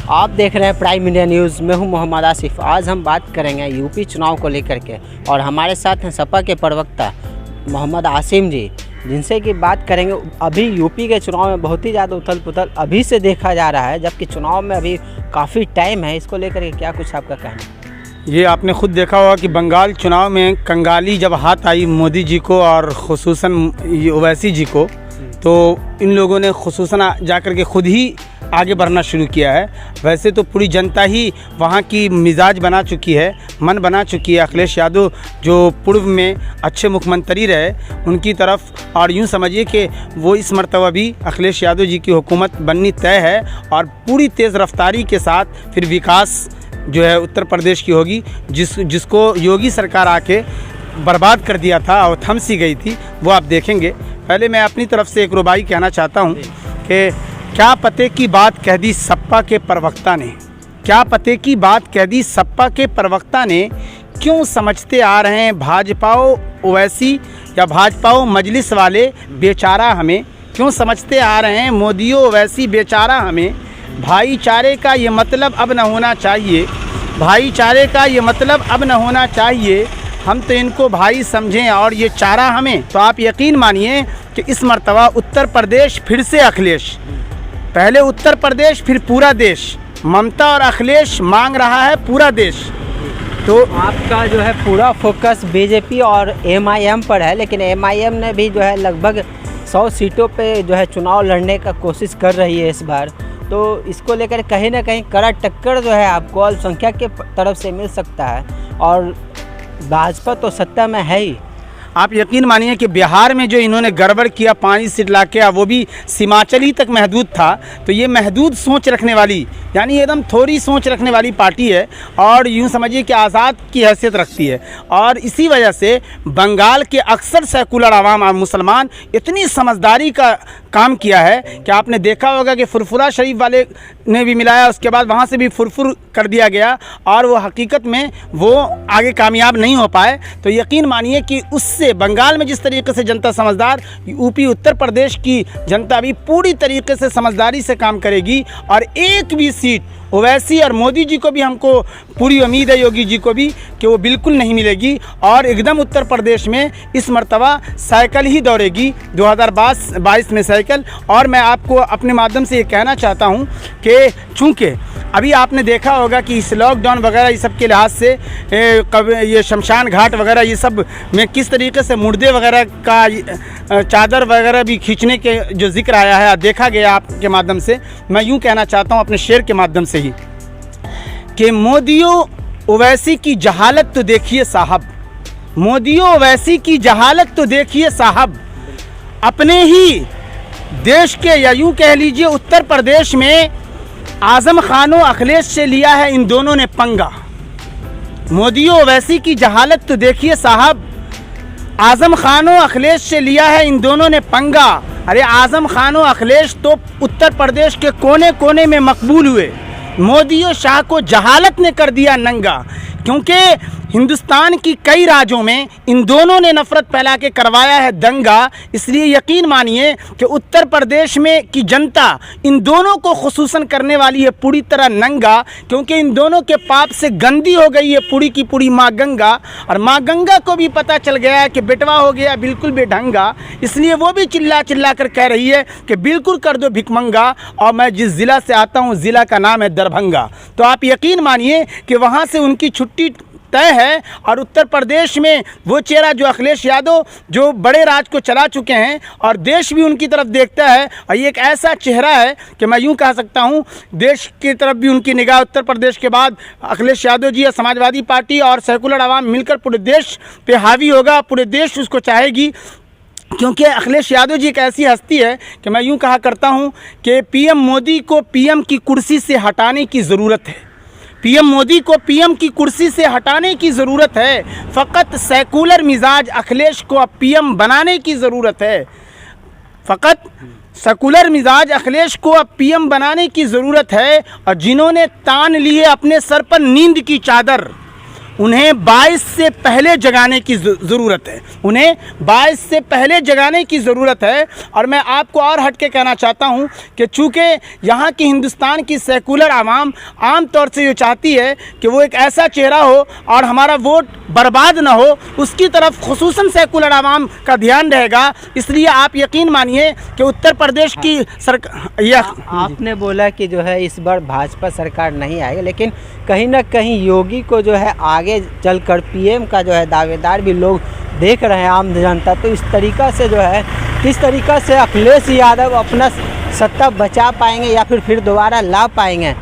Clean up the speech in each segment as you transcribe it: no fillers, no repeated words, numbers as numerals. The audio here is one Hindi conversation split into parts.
आप देख रहे हैं प्राइम इंडिया न्यूज़। मैं हूं मोहम्मद आसिफ। आज हम बात करेंगे यूपी चुनाव को लेकर के और हमारे साथ हैं सपा के प्रवक्ता मोहम्मद आसिम जी, जिनसे कि बात करेंगे। अभी यूपी के चुनाव में बहुत ही ज़्यादा उथल पुथल अभी से देखा जा रहा है, जबकि चुनाव में अभी काफ़ी टाइम है। इसको लेकर के क्या कुछ आपका कहना है? ये आपने खुद देखा होगा कि बंगाल चुनाव में कंगाली जब हाथ आई मोदी जी को और खुसूसन ओवैसी जी को, तो इन लोगों ने खुसूसन जाकर के खुद ही आगे बढ़ना शुरू किया है। वैसे तो पूरी जनता ही वहाँ की मिजाज बना चुकी है, मन बना चुकी है अखिलेश यादव जो पूर्व में अच्छे मुख्यमंत्री रहे उनकी तरफ। और यूँ समझिए कि वो इस मर्तबा भी अखिलेश यादव जी की हुकूमत बननी तय है और पूरी तेज़ रफ्तारी के साथ फिर विकास जो है उत्तर प्रदेश की होगी, जिसको योगी सरकार आके बर्बाद कर दिया था और थम सी गई थी, वो आप देखेंगे। पहले मैं अपनी तरफ से एक रुबाई कहना चाहता हूँ कि क्या पते की बात कह दी सपा के प्रवक्ता ने। क्या पते की बात कह दी सपा के प्रवक्ता ने। क्यों समझते आ रहे हैं भाजपाओ ओवैसी या भाजपाओ मजलिस वाले बेचारा हमें। क्यों समझते आ रहे हैं मोदियो ओवैसी बेचारा हमें। भाईचारे का ये मतलब अब न होना चाहिए। भाईचारे का ये मतलब अब न होना चाहिए। हम तो इनको भाई समझें और ये चारा हमें। तो आप यकीन मानिए कि इस मर्तबा उत्तर प्रदेश फिर से अखिलेश, पहले उत्तर प्रदेश फिर पूरा देश। ममता और अखिलेश मांग रहा है पूरा देश। तो आपका जो है पूरा फोकस बीजेपी और एमआईएम पर है, लेकिन एमआईएम ने भी जो है लगभग 100 सीटों पे जो है चुनाव लड़ने का कोशिश कर रही है इस बार। तो इसको लेकर कहीं ना कहीं कड़ा टक्कर जो है आपको अल्पसंख्यक के तरफ से मिल सकता है और भाजपा तो सत्ता में है ही। आप यकीन मानिए कि बिहार में जो इन्होंने गड़बड़ किया 5 सीट ला के, वो भी सीमांचली तक महदूद था। तो ये महदूद सोच रखने वाली, यानी एकदम थोड़ी सोच रखने वाली पार्टी है और यूँ समझिए कि आज़ाद की हैसियत रखती है। और इसी वजह से बंगाल के अक्सर सेकुलर आवाम और मुसलमान इतनी समझदारी का काम किया है कि आपने देखा होगा कि फुरफुरा शरीफ वाले ने भी मिलाया, उसके बाद वहाँ से भी फुरफुर कर दिया गया और वो हकीकत में वो आगे कामयाब नहीं हो पाए। तो यकीन मानिए कि उससे बंगाल में जिस तरीके से जनता समझदार, यूपी उत्तर प्रदेश की जनता भी पूरी तरीके से समझदारी से काम करेगी और एक भी सीट ओवैसी और मोदी जी को भी हमको पूरी उम्मीद है, योगी जी को भी, कि वो बिल्कुल नहीं मिलेगी और एकदम उत्तर प्रदेश में इस मर्तबा साइकिल ही दौड़ेगी, 2022 में साइकिल। और मैं आपको अपने माध्यम से ये कहना चाहता हूँ कि चूँकि अभी आपने देखा होगा कि इस लॉकडाउन वगैरह ये सब के लिहाज से ये शमशान घाट वगैरह ये सब में किस तरीके से मुर्दे वगैरह का चादर वगैरह भी खींचने के जो जिक्र आया है, देखा गया आपके माध्यम से। मैं यूँ कहना चाहता हूँ अपने शेर के माध्यम से ही कि मोदियो ओवैसी की जहालत तो देखिए साहब। मोदियो ओवैसी की जहालत तो देखिए साहब। अपने ही देश के या यूँ कह लीजिए उत्तर प्रदेश में आज़म खानो अखिलेश से लिया है इन दोनों ने पंगा। मोदियो ओवैसी की जहालत तो देखिए साहब। आज़म खानो अखिलेश से लिया है इन दोनों ने पंगा। अरे आज़म खानो अखिलेश तो उत्तर प्रदेश के कोने कोने में मकबूल हुए। मोदी और शाह को जहालत ने कर दिया नंगा, क्योंकि हिंदुस्तान की कई राज्यों में इन दोनों ने नफरत फैला के करवाया है दंगा। इसलिए यकीन मानिए कि उत्तर प्रदेश में की जनता इन दोनों को खुसूसन करने वाली है पूरी तरह नंगा, क्योंकि इन दोनों के पाप से गंदी हो गई है पूरी की पूरी माँ गंगा। और माँ गंगा को भी पता चल गया है कि बेटवा हो गया बिल्कुल बेढंगा, इसलिए वो भी चिल्ला चिल्ला कर कह रही है कि बिल्कुल कर दो भिकमंगा। और मैं जिस ज़िला से आता हूँ ज़िला का नाम है दरभंगा। तो आप यकीन मानिए कि वहाँ से उनकी छुट्टी तय है। और उत्तर प्रदेश में वो चेहरा जो अखिलेश यादव जो बड़े राज को चला चुके हैं और देश भी उनकी तरफ देखता है, और ये एक ऐसा चेहरा है कि मैं यूँ कह सकता हूँ देश की तरफ भी उनकी निगाह उत्तर प्रदेश के बाद अखिलेश यादव जी या समाजवादी पार्टी और सेकुलर आवाम मिलकर पूरे देश पे हावी होगा, पूरे देश उसको चाहेगी। क्योंकि अखिलेश यादव जी एक ऐसी हस्ती है कि मैं यूं कहा करता हूं कि पीएम मोदी को पीएम की कुर्सी से हटाने की ज़रूरत है। पीएम मोदी को पीएम की कुर्सी से हटाने की ज़रूरत है। फ़कत सेकुलर मिजाज अखिलेश को अब पीएम बनाने की ज़रूरत है। फ़कत सेकुलर मिजाज अखिलेश को अब पीएम बनाने की ज़रूरत है। और जिन्होंने तान ली है अपने सर पर नींद की चादर, उन्हें 22 से पहले जगाने की ज़रूरत है। उन्हें 22 से पहले जगाने की ज़रूरत है। और मैं आपको और हट के कहना चाहता हूं कि चूँकि यहाँ की हिंदुस्तान की सेकुलर आवाम आम तौर से ये चाहती है कि वो एक ऐसा चेहरा हो और हमारा वोट बर्बाद ना हो, उसकी तरफ खुसूसन सेकुलर आवाम का ध्यान रहेगा। इसलिए आप यकीन मानिए कि उत्तर प्रदेश की सरकार, आपने बोला कि जो है इस बार भाजपा सरकार नहीं आएगी, लेकिन कहीं ना कहीं योगी को जो है आगे चलकर पीएम का जो है दावेदार भी लोग देख रहे हैं, आम जनता। तो इस तरीक़ा से जो है किस तरीक़ा से अखिलेश यादव अपना सत्ता बचा पाएंगे या फिर दोबारा ला पाएंगे?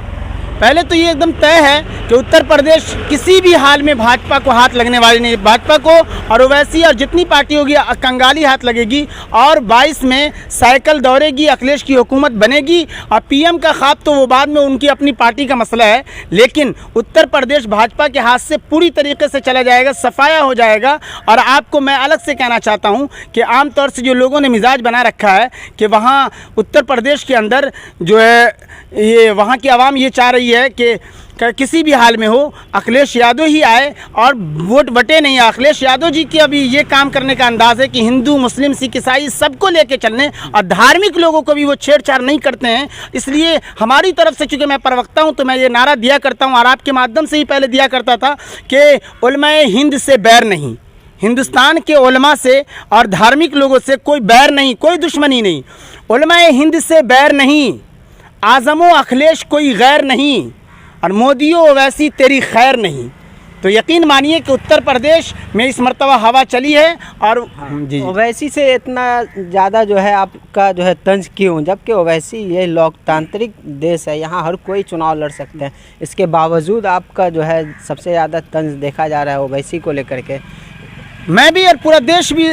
पहले तो ये एकदम तय है कि उत्तर प्रदेश किसी भी हाल में भाजपा को हाथ लगने वाली नहीं। भाजपा को और ओवैसी और जितनी पार्टी होगी कंगाली हाथ लगेगी और 22 में साइकिल दौड़ेगी, अखिलेश की हुकूमत बनेगी। और पीएम का ख्वाब तो वो बाद में उनकी अपनी पार्टी का मसला है, लेकिन उत्तर प्रदेश भाजपा के हाथ से पूरी तरीके से चला जाएगा, सफाया हो जाएगा। और आपको मैं अलग से कहना चाहता हूँ कि आमतौर से जो लोगों ने मिजाज बना रखा है कि वहाँ उत्तर प्रदेश के अंदर जो है ये वहाँ की आवाम ये चाह रही है कि किसी भी हाल में हो अखिलेश यादव ही आए और वोट बटे नहीं। अखिलेश यादव जी की अभी ये काम करने का अंदाज़ है कि हिंदू, मुस्लिम, सिख, ईसाई सबको लेके चलने और धार्मिक लोगों को भी वो छेड़छाड़ नहीं करते हैं। इसलिए हमारी तरफ से, चूँकि मैं प्रवक्ता हूँ, तो मैं ये नारा दिया करता हूँ और आपके माध्यम से ही पहले दिया करता था कि उलमाए हिंद से बैर नहीं, हिंदुस्तान के उलमा से और धार्मिक लोगों से कोई बैर नहीं, कोई दुश्मनी नहीं। उलमाए हिंद से बैर नहीं, आज़मो अखिलेश कोई गैर नहीं, और मोदियों ओवैसी तेरी खैर नहीं। तो यकीन मानिए कि उत्तर प्रदेश में इस मर्तबा हवा चली है। और जी ओवैसी से इतना ज़्यादा जो है आपका जो है तंज क्यों, जबकि ओवैसी ये लोकतांत्रिक देश है, यहाँ हर कोई चुनाव लड़ सकते हैं, इसके बावजूद आपका जो है सबसे ज़्यादा तंज देखा जा रहा है ओवैसी को लेकर के? मैं भी और पूरा देश भी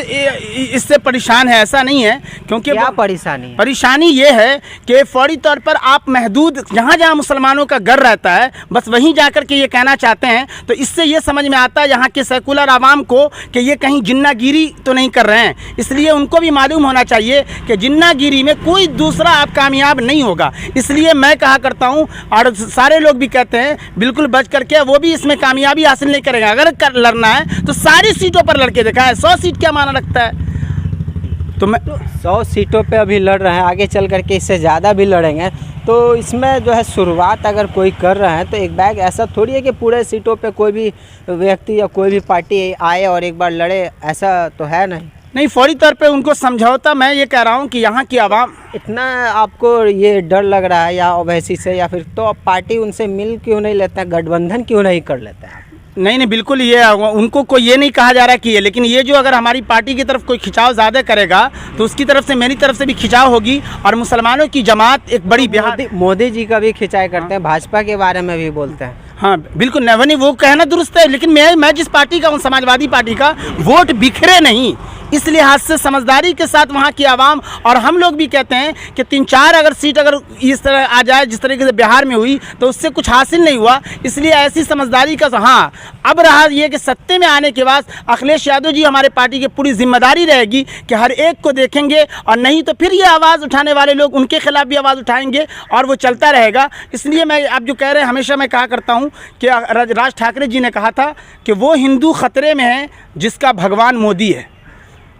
इससे परेशान है, ऐसा नहीं है। क्योंकि क्या परेशानी है? परेशानी ये है कि फौरी तौर पर आप महदूद जहाँ जहाँ मुसलमानों का घर रहता है बस वहीं जाकर के ये कहना चाहते हैं। तो इससे ये समझ में आता है यहाँ के सेकुलर आवाम को कि ये कहीं जिन्नागिरी तो नहीं कर रहे हैं। इसलिए उनको भी मालूम होना चाहिए कि जिन्नागिरी में कोई दूसरा आप कामयाब नहीं होगा। इसलिए मैं कहा करता हूँ और सारे लोग भी कहते हैं बिल्कुल बच करके, वो भी इसमें कामयाबी हासिल नहीं करेंगे। अगर लड़ना है तो सारी सीटों पर लड़के देखा है, 100 सीट क्या माना रखता है। तो मैं 100 सीटों पे अभी लड़ रहे हैं, आगे चल करके इससे ज़्यादा भी लड़ेंगे। तो इसमें जो है शुरुआत अगर कोई कर रहा है तो एक बैग ऐसा थोड़ी है कि पूरे सीटों पे कोई भी व्यक्ति या कोई भी पार्टी आए और एक बार लड़े, ऐसा तो है नहीं। फौरी तौर पे उनको समझौता, मैं ये कह रहा हूँ कि यहाँ की आवाम इतना आपको ये डर लग रहा है या ओवैसी से, या फिर तो पार्टी उनसे मिल क्यों नहीं लेते हैं, गठबंधन क्यों नहीं कर लेते हैं? नहीं, बिल्कुल ये उनको कोई ये नहीं कहा जा रहा कि ये, लेकिन ये जो अगर हमारी पार्टी की तरफ कोई खिंचाव ज़्यादा करेगा तो उसकी तरफ से, मेरी तरफ से भी खिंचाव होगी। और मुसलमानों की जमात एक बड़ी मोदी जी का भी खिंचाई करते हैं, भाजपा के बारे में भी बोलते हैं। हाँ बिल्कुल, नहीं वो कहना दुरुस्त है, लेकिन मैं जिस पार्टी का हूँ, समाजवादी पार्टी का, वोट बिखरे नहीं, इस लिहाज से समझदारी के साथ वहाँ की आवाम और हम लोग भी कहते हैं कि 3-4 अगर सीट अगर इस तरह आ जाए जिस तरीके से बिहार में हुई तो उससे कुछ हासिल नहीं हुआ। इसलिए ऐसी समझदारी का, हाँ अब रहा ये कि सत्ते में आने के बाद अखिलेश यादव जी हमारे पार्टी की पूरी जिम्मेदारी रहेगी कि हर एक को देखेंगे, और नहीं तो फिर ये आवाज़ उठाने वाले लोग उनके खिलाफ भी आवाज़ उठाएंगे और वो चलता रहेगा। इसलिए मैं, आप जो कह रहे हैं, हमेशा मैं कहा करता हूँ कि राज ठाकरे जी ने कहा था कि वो हिंदू खतरे में है जिसका भगवान मोदी है।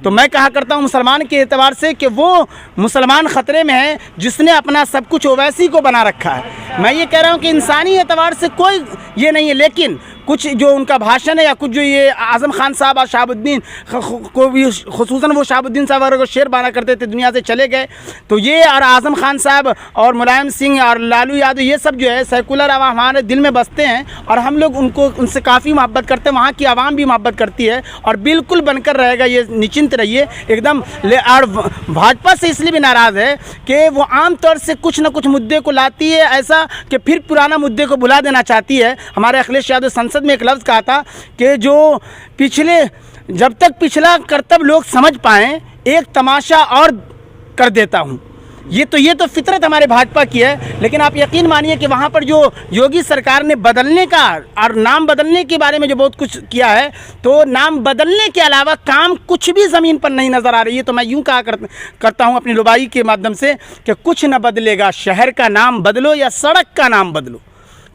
तो मैं कहा करता हूँ मुसलमान के एतबार से कि वो मुसलमान ख़तरे में है जिसने अपना सब कुछ ओवैसी को बना रखा है। मैं ये कह रहा हूँ कि इंसानी एतबार से कोई ये नहीं है, लेकिन कुछ जो उनका भाषण है या कुछ जो ये आज़म खान साहब और शहाबुद्दीन को भी, खुसूसन वो शहाबुद्दीन साहब अगर शेर बाना करते थे, दुनिया से चले गए, तो ये और आज़म खान साहब और मुलायम सिंह और लालू यादव, ये सब जो है सेकुलर आवाम हमारे दिल में बसते हैं और हम लोग उनसे काफ़ी मोहब्बत करते हैं। वहाँ की आवाम भी मोहब्बत करती है और बिल्कुल बनकर रहेगा, ये निश्चिंत रहिए एकदम। और भाजपा से इसलिए भी नाराज़ है कि वो आम तौर से कुछ ना कुछ मुद्दे को लाती है ऐसा कि फिर पुराना मुद्दे को भुला देना चाहती है। हमारे अखिलेश यादव संसद में एक लफ्ज़ कहा था कि जो जब तक पिछला कर्तव्य लोग समझ पाएँ, एक तमाशा और कर देता हूँ। ये तो फितरत हमारे भाजपा की है। लेकिन आप यकीन मानिए कि वहाँ पर जो योगी सरकार ने बदलने का और नाम बदलने के बारे में जो बहुत कुछ किया है, तो नाम बदलने के अलावा काम कुछ भी ज़मीन पर नहीं नज़र आ रही है। तो मैं यूँ कहा करता हूँ अपनी लुबाई के माध्यम से कि कुछ न बदलेगा, शहर का नाम बदलो या सड़क का नाम बदलो।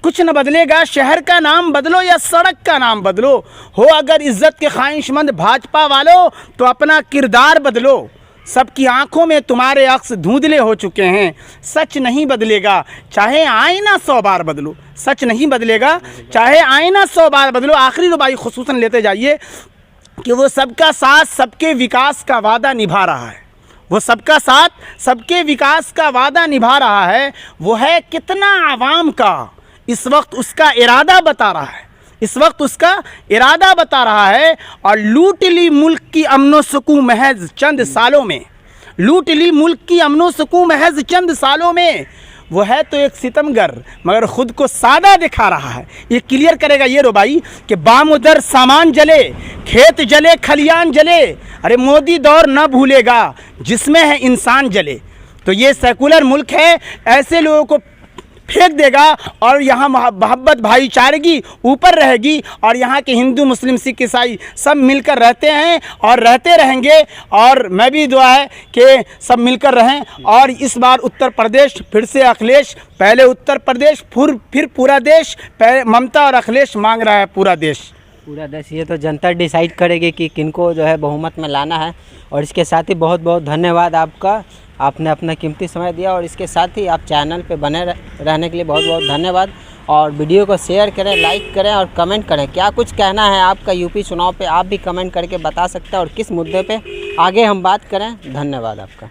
कुछ न बदलेगा, शहर का नाम बदलो या सड़क का नाम बदलो। हो अगर इज्जत के ख्वाहिशमंद भाजपा वालों तो अपना किरदार बदलो। सबकी आंखों में तुम्हारे अक्स धुंधले हो चुके हैं। सच नहीं बदलेगा चाहे आईना 100 बार बदलो। सच नहीं बदलेगा चाहे आईना 100 बार बदलो। आखिरी रुबाई खुसूसन लेते जाइए कि वो सबका साथ सबके विकास का वादा निभा रहा है। वो सबका साथ सबके विकास का वादा निभा रहा है। वो है कितना आवाम का इस वक्त उसका इरादा बता रहा है। इस वक्त उसका इरादा बता रहा है। और लूट ली मुल्क की अमनो सुकून महज चंद सालों में। लूट ली मुल्क की अमनो सुकून महज चंद सालों में। वो है तो एक सितमगर मगर ख़ुद को सादा दिखा रहा है। ये क्लियर करेगा ये रुबाई कि बामुदर सामान जले, खेत जले, खलियान जले, अरे मोदी दौर न भूलेगा जिसमें है इंसान जले। तो ये सेकुलर मुल्क है, ऐसे लोगों को फेंक देगा और यहाँ मोहब्बत भाईचारगी ऊपर रहेगी। और यहाँ के हिंदू, मुस्लिम, सिख, ईसाई सब मिलकर रहते हैं और रहते रहेंगे। और मैं भी दुआ है कि सब मिलकर रहें। और इस बार उत्तर प्रदेश फिर से अखिलेश, पहले उत्तर प्रदेश फिर पूरा देश। ममता और अखिलेश मांग रहा है पूरा देश। पूरा देश, ये तो जनता डिसाइड करेगी कि किनको जो है बहुमत में लाना है। और इसके साथ ही बहुत बहुत धन्यवाद आपका, आपने अपना कीमती समय दिया। और इसके साथ ही आप चैनल पे बने रहने के लिए बहुत बहुत धन्यवाद। और वीडियो को शेयर करें, लाइक करें और कमेंट करें। क्या कुछ कहना है आपका यूपी चुनाव पे, आप भी कमेंट करके बता सकते हैं। और किस मुद्दे पे आगे हम बात करें। धन्यवाद आपका।